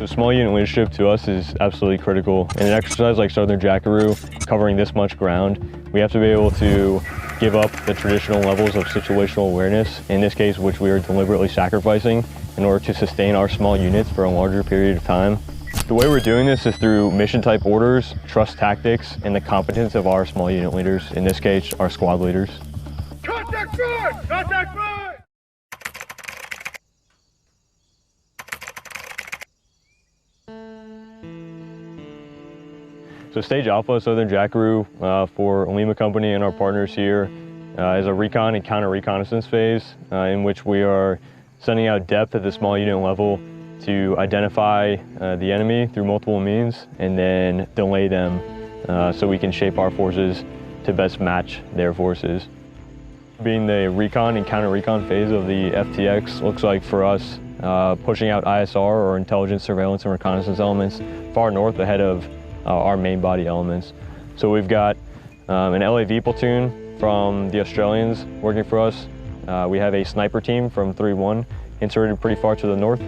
So small unit leadership to us is absolutely critical. In an exercise like Southern Jackaroo, covering this much ground, we have to be able to give up the traditional levels of situational awareness, in this case, which we are deliberately sacrificing in order to sustain our small units for a larger period of time. The way we're doing this is through mission type orders, trust tactics, and the competence of our small unit leaders, in this case, our squad leaders. Contact fire! Contact fire! So Stage Alpha, Southern Jackaroo, for Lima Company and our partners here, is a recon and counter-reconnaissance phase in which we are sending out depth at the small unit level to identify the enemy through multiple means and then delay them so we can shape our forces to best match their forces. Being the recon and counter-recon phase of the FTX looks like for us pushing out ISR or intelligence, surveillance, and reconnaissance elements far north ahead of our main body elements. So we've got an LAV platoon from the Australians working for us. We have a sniper team from 3-1 inserted pretty far to the north.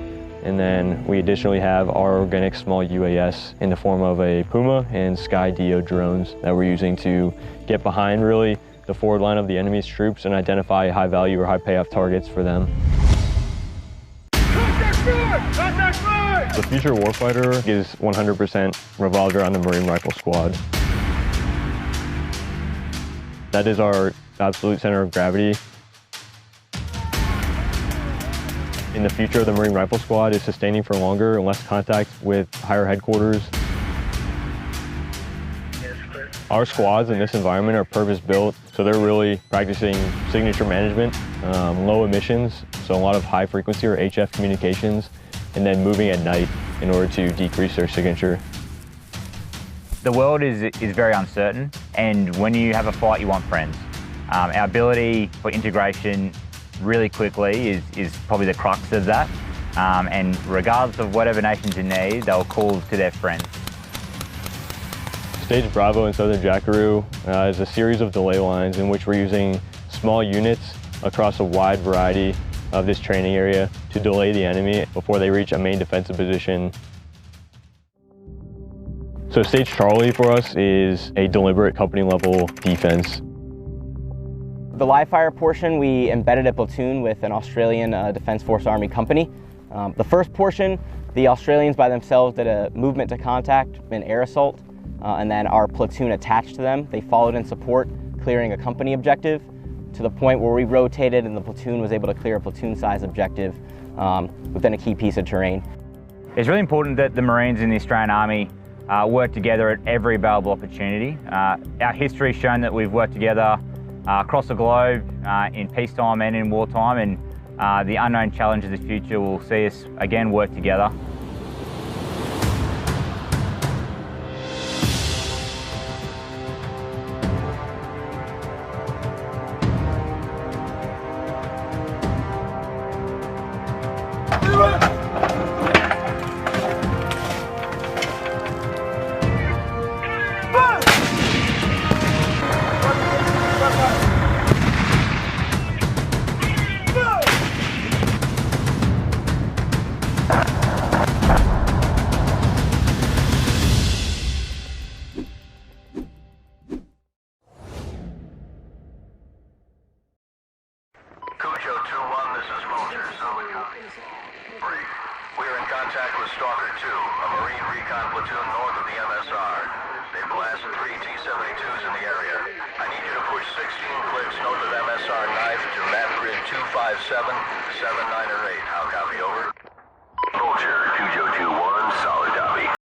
And then we additionally have our organic small UAS in the form of a Puma and Sky DO drones that we're using to get behind really the forward line of the enemy's troops and identify high value or high payoff targets for them. Contact fire! Contact fire! The future warfighter is 100% revolved around the Marine Rifle Squad. That is our absolute center of gravity. In the future of the Marine Rifle Squad is sustaining for longer and less contact with higher headquarters. Our squads in this environment are purpose-built, so they're really practicing signature management, low emissions, so a lot of high frequency or HF communications, and then moving at night in order to decrease their signature. The world is very uncertain, and when you have a fight, you want friends. Our ability for integration really quickly is probably the crux of that, and regardless of whatever nation's in need, they'll call to their friends. Stage Bravo in Southern Jackaroo is a series of delay lines in which we're using small units across a wide variety of this training area to delay the enemy before they reach a main defensive position. So Stage Charlie for us is a deliberate company level defense. The live fire portion, we embedded a platoon with an Australian Defence Force Army company. The first portion, the Australians by themselves did a movement to contact, an air assault, and then our platoon attached to them. They followed in support, clearing a company objective to the point where we rotated and the platoon was able to clear a platoon-size objective within a key piece of terrain. It's really important that the Marines in the Australian Army work together at every available opportunity. Our history has shown that we've worked together across the globe in peacetime and in wartime, and the unknown challenges of the future will see us again work together. Cujo 2-1, this is Vulture. Brief. We are in contact with Stalker 2, a Marine recon platoon north of the MSR. They blasted 3 T-72s in the area. I need you to push 16 clicks north of MSR knife to map grid 257, 7, 9, or 8. How copy, over? Vulture, Cujo